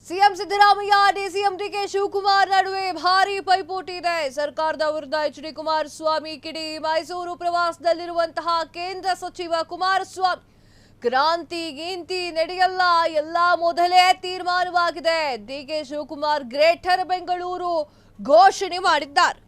CM Siddaramaiah DCM DK Shivakumar ನಡುವೆ ಭಾರಿ ಪೈಪೋಟಿ ಇದೆ. ಸರ್ಕಾರದ ವಿರುದ್ಧ ಎಚ್.ಡಿ. ಕುಮಾರಸ್ವಾಮಿ ಕಿಡಿ. ಮೈಸೂರು ಪ್ರವಾಸದಲ್ಲಿರುವಂತಹ ಕೇಂದ್ರ ಸಚಿವ ಕುಮಾರಸ್ವಾಮಿ ಕ್ರಾಂತಿ ಗೀಂತಿ ನಡೆಯಲ್ಲ, ಎಲ್ಲ ಮೊದಲೇ ತೀರ್ಮಾನವಾಗಿದೆ. ಡಿಕೆ ಶಿವಕುಮಾರ್ ಗ್ರೇಟರ್ ಬೆಂಗಳೂರು ಘೋಷಣೆ ಮಾಡಿದ್ದಾರೆ.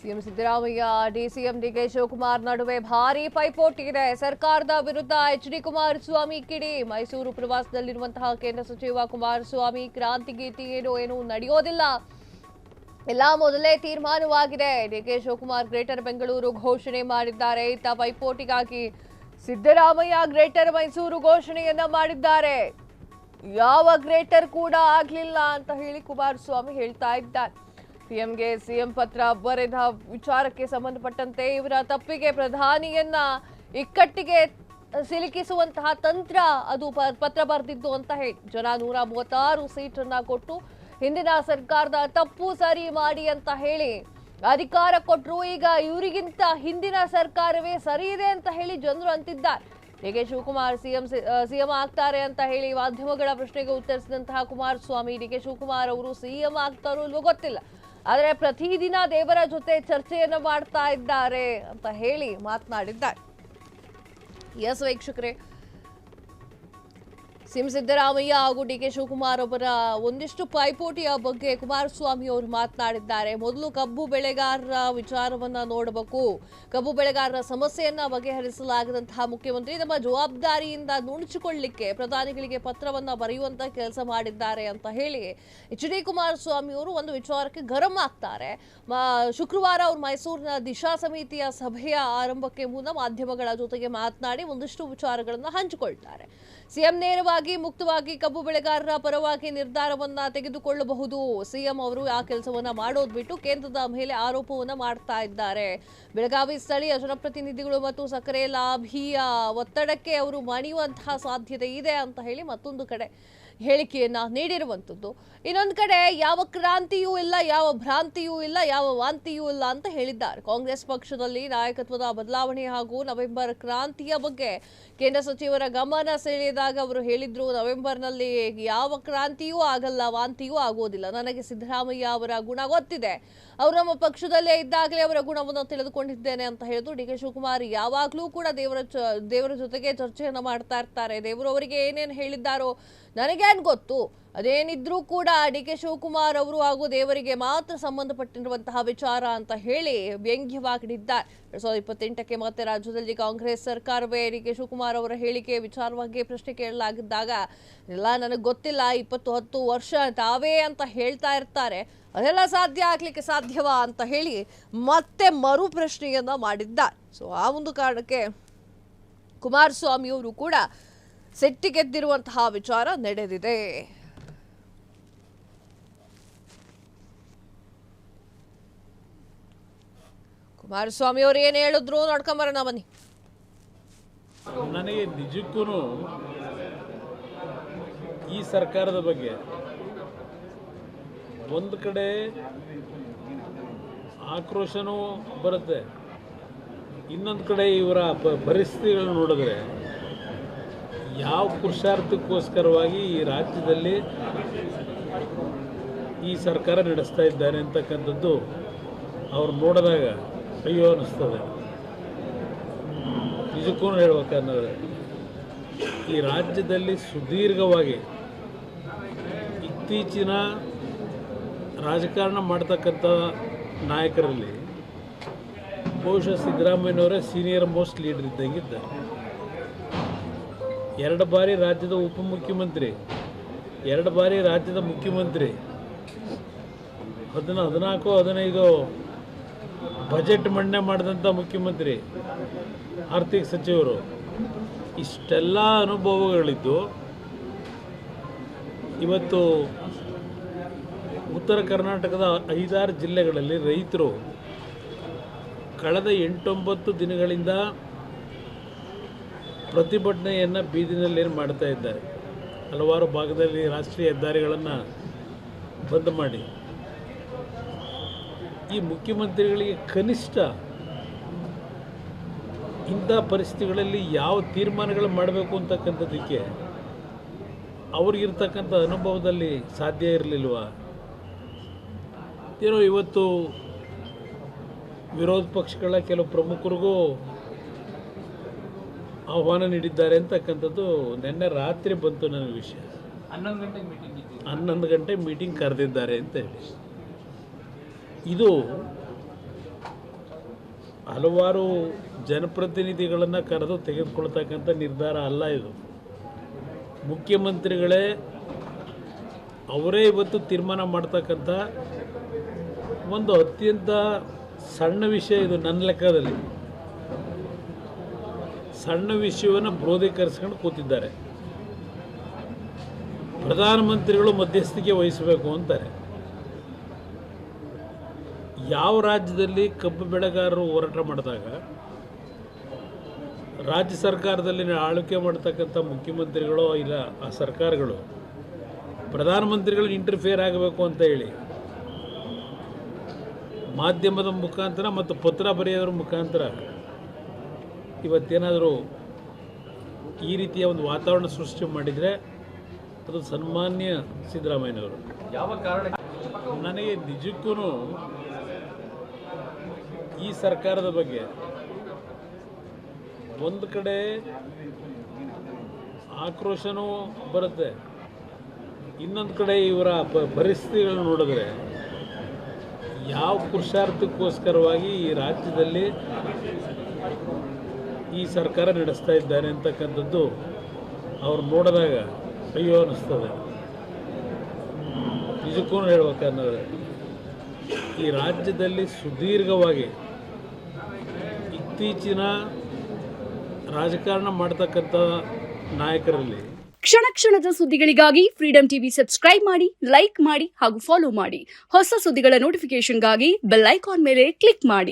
ಸಿಎಂ ಸಿದ್ದರಾಮಯ್ಯ ಡಿಸಿಎಂ ಡಿಕೆ ಶಿವಕುಮಾರ್ ನಡುವೆ ಭಾರಿ ಪೈಪೋಟಿ ಇದೆ. ಸರ್ಕಾರದ ವಿರುದ್ಧ ಎಚ್.ಡಿ. ಕುಮಾರಸ್ವಾಮಿ ಕಿಡಿ. ಮೈಸೂರು ಪ್ರವಾಸದಲ್ಲಿರುವಂತಹ ಕೇಂದ್ರ ಸಚಿವ ಕುಮಾರಸ್ವಾಮಿ ಕ್ರಾಂತಿ ಗೀತಿ ಏನು ನಡೆಯೋದಿಲ್ಲ, ಎಲ್ಲ ಮೊದಲೇ ತೀರ್ಮಾನವಾಗಿದೆ. ಡಿಕೆ ಶಿವಕುಮಾರ್ ಗ್ರೇಟರ್ ಬೆಂಗಳೂರು ಘೋಷಣೆ ಮಾಡಿದ್ದಾರೆ. ಇತ್ತ ಪೈಪೋಟಿಗಾಗಿ ಸಿದ್ದರಾಮಯ್ಯ ಗ್ರೇಟರ್ ಮೈಸೂರು ಘೋಷಣೆಯನ್ನ ಮಾಡಿದ್ದಾರೆ. ಯಾವ ಗ್ರೇಟರ್ ಕೂಡ ಆಗ್ಲಿಲ್ಲ ಅಂತ ಹೇಳಿ ಕುಮಾರಸ್ವಾಮಿ ಹೇಳ್ತಾ ಇದ್ದಾರೆ. ಪಿಎಂಗೆ ಸಿಎಂ ಪತ್ರ ಬರೆದ ವಿಚಾರಕ್ಕೆ ಸಂಬಂಧಪಟ್ಟಂತೆ ಇವರ ತಪ್ಪಿಗೆ ಪ್ರಧಾನಿಯನ್ನ ಇಕ್ಕಟ್ಟಿಗೆ ಸಿಲುಕಿಸುವಂತಹ ತಂತ್ರ ಅದು ಪತ್ರ ಬರೆದಿದ್ದು ಅಂತ ಹೇಳಿ ಜನ 136 ಸೀಟನ್ನ ಕೊಟ್ಟು ಹಿಂದಿನ ಸರ್ಕಾರದ ತಪ್ಪು ಸರಿ ಮಾಡಿ ಅಂತ ಹೇಳಿ ಅಧಿಕಾರ ಕೊಟ್ಟರು. ಈಗ ಇವರಿಗಿಂತ ಹಿಂದಿನ ಸರ್ಕಾರವೇ ಸರಿ ಇದೆ ಅಂತ ಹೇಳಿ ಜನರು ಅಂತಿದ್ದಾರೆ. ಡಿಕೆ ಶಿವಕುಮಾರ್ ಸಿಎಂ ಆಗ್ತಾರೆ ಅಂತ ಹೇಳಿ ಮಾಧ್ಯಮಗಳ ಪ್ರಶ್ನೆಗೆ ಉತ್ತರಿಸಿದಂತಹ ಕುಮಾರಸ್ವಾಮಿ ಡಿಕೆ ಶಿವಕುಮಾರ್ ಅವರು ಸಿಎಂ ಆಗ್ತಾರೋ ಇಲ್ವೋ ಗೊತ್ತಿಲ್ಲ, ಆದರೆ ಪ್ರತಿದಿನ ದೇವರ ಜೊತೆ ಚರ್ಚೆಯನ್ನು ಮಾಡ್ತಾ ಇದ್ದಾರೆ ಅಂತ ಹೇಳಿ ಮಾತನಾಡಿದ್ದಾರೆ. ಎಸ್ ವೀಕ್ಷಕರೇ, ಸಿಎಂ ಸಿದ್ದರಾಮಯ್ಯ ಹಾಗೂ ಡಿಕೆ ಶಿವಕುಮಾರ್ ಅವರ ಒಂದಿಷ್ಟು ಪೈಪೋಟಿಯ ಬಗ್ಗೆ ಕುಮಾರಸ್ವಾಮಿ ಅವರು ಮಾತನಾಡಿದ್ದಾರೆ. ಮೊದಲು ಕಬ್ಬು ಬೆಳೆಗಾರರ ವಿಚಾರವನ್ನ ನೋಡಬೇಕು, ಕಬ್ಬು ಬೆಳೆಗಾರರ ಸಮಸ್ಯೆಯನ್ನ ಬಗೆಹರಿಸಲಾಗದಂತಹ ಮುಖ್ಯಮಂತ್ರಿ ನಮ್ಮ ಜವಾಬ್ದಾರಿಯಿಂದ ನುಣುಚಿಕೊಳ್ಳಲಿಕ್ಕೆ ಪ್ರಧಾನಿಗಳಿಗೆ ಪತ್ರವನ್ನ ಬರೆಯುವಂತ ಕೆಲಸ ಮಾಡಿದ್ದಾರೆ ಅಂತ ಹೇಳಿ ಎಚ್.ಡಿ. ಕುಮಾರಸ್ವಾಮಿ ಅವರು ಒಂದು ವಿಚಾರಕ್ಕೆ ಗರಂ ಆಗ್ತಾರೆ. ಶುಕ್ರವಾರ ಅವರು ಮೈಸೂರಿನ ದಿಶಾ ಸಮಿತಿಯ ಸಭೆಯ ಆರಂಭಕ್ಕೆ ಮುನ್ನ ಮಾಧ್ಯಮಗಳ ಜೊತೆಗೆ ಮಾತನಾಡಿ ಒಂದಿಷ್ಟು ವಿಚಾರಗಳನ್ನ ಹಂಚಿಕೊಳ್ತಾರೆ. ಸಿಎಂ ನೇರವಾಗಿ ಮುಕ್ತವಾಗಿ ಕಬ್ಬು ಬೆಳೆಗಾರರ ಪರವಾಗಿ ನಿರ್ಧಾರವನ್ನ ತೆಗೆದುಕೊಳ್ಳಬಹುದು. ಸಿಎಂ ಅವರು ಆ ಕೆಲಸವನ್ನ ಮಾಡೋದು ಬಿಟ್ಟು ಕೇಂದ್ರದ ಮೇಲೆ ಆರೋಪವನ್ನ ಮಾಡ್ತಾ ಇದ್ದಾರೆ. ಬೆಳಗಾವಿ ಸ್ಥಳೀಯ ಜನಪ್ರತಿನಿಧಿಗಳು ಮತ್ತು ಸಕ್ಕರೆ ಲಾಭಿಯ ಒತ್ತಡಕ್ಕೆ ಅವರು ಮಣಿಯುವಂತಹ ಸಾಧ್ಯತೆ ಇದೆ ಅಂತ ಹೇಳಿ ಮತ್ತೊಂದು ಕಡೆ ಹೇಳಿಕೆಯನ್ನ ನೀಡಿರುವಂಥದ್ದು. ಇನ್ನೊಂದು ಕಡೆ ಯಾವ ಕ್ರಾಂತಿಯೂ ಇಲ್ಲ, ಯಾವ ಭ್ರಾಂತಿಯೂ ಇಲ್ಲ, ಯಾವ ವಾಂತಿಯೂ ಇಲ್ಲ ಅಂತ ಹೇಳಿದ್ದಾರೆ. ಕಾಂಗ್ರೆಸ್ ಪಕ್ಷದಲ್ಲಿ ನಾಯಕತ್ವದ ಬದಲಾವಣೆ ಹಾಗೂ ನವೆಂಬರ್ ಕ್ರಾಂತಿಯ ಬಗ್ಗೆ ಕೇಂದ್ರ ಸಚಿವರ ಗಮನ ಸೆಳೆದಾಗ ಅವರು ಹೇಳಿದ್ರು, ನವೆಂಬರ್ನಲ್ಲಿ ಯಾವ ಕ್ರಾಂತಿಯೂ ಆಗಲ್ಲ, ವಾಂತಿಯೂ ಆಗೋದಿಲ್ಲ. ನನಗೆ ಸಿದ್ದರಾಮಯ್ಯ ಅವರ ಗುಣ ಗೊತ್ತಿದೆ, ಅವರು ನಮ್ಮ ಪಕ್ಷದಲ್ಲೇ ಇದ್ದಾಗಲೇ ಅವರ ಗುಣವನ್ನು ತಿಳಿದುಕೊಂಡಿದ್ದೇನೆ ಅಂತ ಹೇಳಿದ್ರು. ಡಿ ಕೆ ಶಿವಕುಮಾರ್ ಯಾವಾಗಲೂ ಕೂಡ ದೇವರ ಜೊತೆಗೆ ಚರ್ಚೆಯನ್ನ ಮಾಡ್ತಾ ಇರ್ತಾರೆ. ದೇವರು ಅವರಿಗೆ ಏನೇನು ಹೇಳಿದ್ದಾರೋ ನನಗೇನು ಗೊತ್ತು, ಅದೇನಿದ್ರೂ ಕೂಡ ಡಿ ಕೆ ಶಿವಕುಮಾರ್ ಅವರು ಹಾಗೂ ದೇವರಿಗೆ ಮಾತ್ರ ಸಂಬಂಧಪಟ್ಟಿರುವಂತಹ ವಿಚಾರ ಅಂತ ಹೇಳಿ ವ್ಯಂಗ್ಯವಾಗಿದ್ದಾರೆ. 2028ಕ್ಕೆ ಮತ್ತೆ ರಾಜ್ಯದಲ್ಲಿ ಕಾಂಗ್ರೆಸ್ ಸರ್ಕಾರವೇ ಡಿ ಕೆ ಶಿವಕುಮಾರ್ ಅವರ ಹೇಳಿಕೆ ವಿಚಾರವಾಗಿ ಪ್ರಶ್ನೆ ಕೇಳಲಾಗಿದ್ದಾಗ ಎಲ್ಲ ನನಗೆ ಗೊತ್ತಿಲ್ಲ, 20 ವರ್ಷ ತಾವೇ ಅಂತ ಹೇಳ್ತಾ ಇರ್ತಾರೆ, ಅದೆಲ್ಲ ಸಾಧ್ಯ ಆಗ್ಲಿಕ್ಕೆ ಸಾಧ್ಯವಾ ಅಂತ ಹೇಳಿ ಮತ್ತೆ ಮರು ಪ್ರಶ್ನೆಯನ್ನ ಮಾಡಿದ್ದಾರೆ. ಸೊ ಆ ಒಂದು ಕಾರಣಕ್ಕೆ ಕುಮಾರಸ್ವಾಮಿ ಅವರು ಕೂಡ ಸಿಟ್ಟಿಗೆದ್ದಿರುವಂತಹ ವಿಚಾರ ನಡೆದಿದೆ. ಕುಮಾರಸ್ವಾಮಿ ಅವರು ಏನು ಹೇಳಿದ್ರು ನೋಡ್ಕೊಂಬರೋಣ ಬನ್ನಿ. ನನಗೆ ನಿಜಕ್ಕೂ ಈ ಸರ್ಕಾರದ ಬಗ್ಗೆ ಒಂದು ಕಡೆ ಆಕ್ರೋಶನೂ ಬರುತ್ತೆ, ಇನ್ನೊಂದು ಕಡೆ ಇವರ ಪರಿಸ್ಥಿತಿಗಳನ್ನು ನೋಡಿದ್ರೆ ಯಾವ ಪುರುಷಾರ್ಥಕ್ಕೋಸ್ಕರವಾಗಿ ಈ ರಾಜ್ಯದಲ್ಲಿ ಈ ಸರ್ಕಾರ ನಡೆಸ್ತಾ ಇದ್ದಾರೆ ಅಂತಕ್ಕಂಥದ್ದು ಅವ್ರು ನೋಡಿದಾಗ ಅಯ್ಯೋ ಅನ್ನಿಸ್ತದೆ. ನಿಜಕ್ಕೂ ಹೇಳ್ಬೇಕಂದ್ರೆ ಈ ರಾಜ್ಯದಲ್ಲಿ ಸುದೀರ್ಘವಾಗಿ ಇತ್ತೀಚಿನ ರಾಜಕಾರಣ ಮಾಡ್ತಕ್ಕಂಥ ನಾಯಕರಲ್ಲಿ ಬಹುಶಃ ಸಿದ್ದರಾಮಯ್ಯನವರೇ ಸೀನಿಯರ್ ಮೋಸ್ಟ್ ಲೀಡರ್ ಇದ್ದಂಗಿದ್ದಾರೆ. 2 ಬಾರಿ ರಾಜ್ಯದ ಉಪಮುಖ್ಯಮಂತ್ರಿ, 2 ಬಾರಿ ರಾಜ್ಯದ ಮುಖ್ಯಮಂತ್ರಿ, 14-15 ಬಜೆಟ್ ಮಂಡನೆ ಮಾಡಿದಂಥ ಮುಖ್ಯಮಂತ್ರಿ, ಆರ್ಥಿಕ ಸಚಿವರು, ಇಷ್ಟೆಲ್ಲ ಅನುಭವಗಳಿದ್ದು ಇವತ್ತು ಉತ್ತರ ಕರ್ನಾಟಕದ 5-6 ಜಿಲ್ಲೆಗಳಲ್ಲಿ ರೈತರು ಕಳೆದ 8-9 ದಿನಗಳಿಂದ ಪ್ರತಿಭಟನೆಯನ್ನು ಬೀದಿನಲ್ಲಿ ಮಾಡ್ತಾ ಇದ್ದಾರೆ. ಹಲವಾರು ಭಾಗದಲ್ಲಿ ರಾಷ್ಟ್ರೀಯ ಹೆದ್ದಾರಿಗಳನ್ನು ಬಂದ್ ಮಾಡಿ ಈ ಮುಖ್ಯಮಂತ್ರಿಗಳಿಗೆ ಕನಿಷ್ಠ ಇಂಥ ಪರಿಸ್ಥಿತಿಗಳಲ್ಲಿ ಯಾವ ತೀರ್ಮಾನಗಳು ಮಾಡಬೇಕು ಅಂತಕ್ಕಂಥದ್ದಕ್ಕೆ ಅವ್ರಿಗಿರ್ತಕ್ಕಂಥ ಅನುಭವದಲ್ಲಿ ಸಾಧ್ಯ ಇರಲಿಲ್ವಾ? ಏನೋ ಇವತ್ತು ವಿರೋಧ ಪಕ್ಷಗಳ ಕೆಲವು ಪ್ರಮುಖರಿಗೂ ಆಹ್ವಾನ ನೀಡಿದ್ದಾರೆ ಅಂತಕ್ಕಂಥದ್ದು ನಿನ್ನೆ ರಾತ್ರಿ ಬಂತು ನನಗೆ ವಿಷಯ. 11 ಗಂಟೆ ಮೀಟಿಂಗ್ ಕರೆದಿದ್ದಾರೆ ಅಂತ ಹೇಳಿ. ಇದು ಹಲವಾರು ಜನಪ್ರತಿನಿಧಿಗಳನ್ನು ಕರೆದು ತೆಗೆದುಕೊಳ್ತಕ್ಕಂಥ ನಿರ್ಧಾರ ಅಲ್ಲ. ಇದು ಮುಖ್ಯಮಂತ್ರಿಗಳೇ ಅವರೇ ಇವತ್ತು ತೀರ್ಮಾನ ಮಾಡ್ತಕ್ಕಂಥ ಒಂದು ಅತ್ಯಂತ ಸಣ್ಣ ವಿಷಯ. ಇದು ನನ್ನ ಲೆಕ್ಕದಲ್ಲಿ ಸಣ್ಣ ವಿಷಯವನ್ನು ಕ್ರೋಧೀಕರಿಸ್ಕೊಂಡು ಕೂತಿದ್ದಾರೆ. ಪ್ರಧಾನಮಂತ್ರಿಗಳು ಮಧ್ಯಸ್ಥಿಕೆ ವಹಿಸಬೇಕು ಅಂತಾರೆ. ಯಾವ ರಾಜ್ಯದಲ್ಲಿ ಕಬ್ಬು ಬೆಳೆಗಾರರು ಹೋರಾಟ ಮಾಡಿದಾಗ ರಾಜ್ಯ ಸರ್ಕಾರದಲ್ಲಿ ಆಳ್ವಿಕೆ ಮಾಡ್ತಕ್ಕಂಥ ಮುಖ್ಯಮಂತ್ರಿಗಳು ಇಲ್ಲ ಆ ಸರ್ಕಾರಗಳು ಪ್ರಧಾನಮಂತ್ರಿಗಳು ಇಂಟರ್ಫಿಯರ್ ಆಗಬೇಕು ಅಂತ ಹೇಳಿ ಮಾಧ್ಯಮದ ಮುಖಾಂತರ ಮತ್ತು ಪತ್ರ ಬರೆಯೋದ್ರ ಮುಖಾಂತರ ಇವತ್ತೇನಾದರೂ ಈ ರೀತಿಯ ಒಂದು ವಾತಾವರಣ ಸೃಷ್ಟಿ ಮಾಡಿದರೆ ಅದು ಸನ್ಮಾನ್ಯ ಸಿದ್ದರಾಮಯ್ಯನವರು. ಯಾವ ಕಾರಣ? ನನಗೆ ನಿಜಕ್ಕೂ ಈ ಸರ್ಕಾರದ ಬಗ್ಗೆ ಒಂದು ಕಡೆ ಆಕ್ರೋಶನೂ ಬರುತ್ತೆ, ಇನ್ನೊಂದು ಕಡೆ ಇವರ ಪರಿಸ್ಥಿತಿಗಳನ್ನು ನೋಡಿದ್ರೆ ಯಾವ ಪುರುಷಾರ್ಥಕ್ಕೋಸ್ಕರವಾಗಿ ಈ ರಾಜ್ಯದಲ್ಲಿ ಈ ಸರ್ಕಾರ ನಡೆಸ್ತಾ ಇದ್ದಾರೆ ಅಂತಕ್ಕಂಥದ್ದು ಅವ್ರು ನೋಡಿದಾಗ ಅಯ್ಯೋ ಅನ್ನಿಸ್ತದೆ. ನಿಜಕ್ಕೂ ಹೇಳ್ಬೇಕಂದ್ರೆ ಈ ರಾಜ್ಯದಲ್ಲಿ ಸುದೀರ್ಘವಾಗಿ ಇತ್ತೀಚಿನ ರಾಜಕಾರಣ ಮಾಡ್ತಕ್ಕಂಥ ನಾಯಕರಲ್ಲಿ ಕ್ಷಣ ಕ್ಷಣದ ಸುದ್ದಿಗಳಿಗಾಗಿ ಫ್ರೀಡಂ ಟಿವಿ ಸಬ್ಸ್ಕ್ರೈಬ್ ಮಾಡಿ, ಲೈಕ್ ಮಾಡಿ ಹಾಗೂ ಫಾಲೋ ಮಾಡಿ. ಹೊಸ ಸುದ್ದಿಗಳ ನೋಟಿಫಿಕೇಶನ್ಗಾಗಿ ಬೆಲ್ ಐಕಾನ್ ಮೇಲೆ ಕ್ಲಿಕ್ ಮಾಡಿ.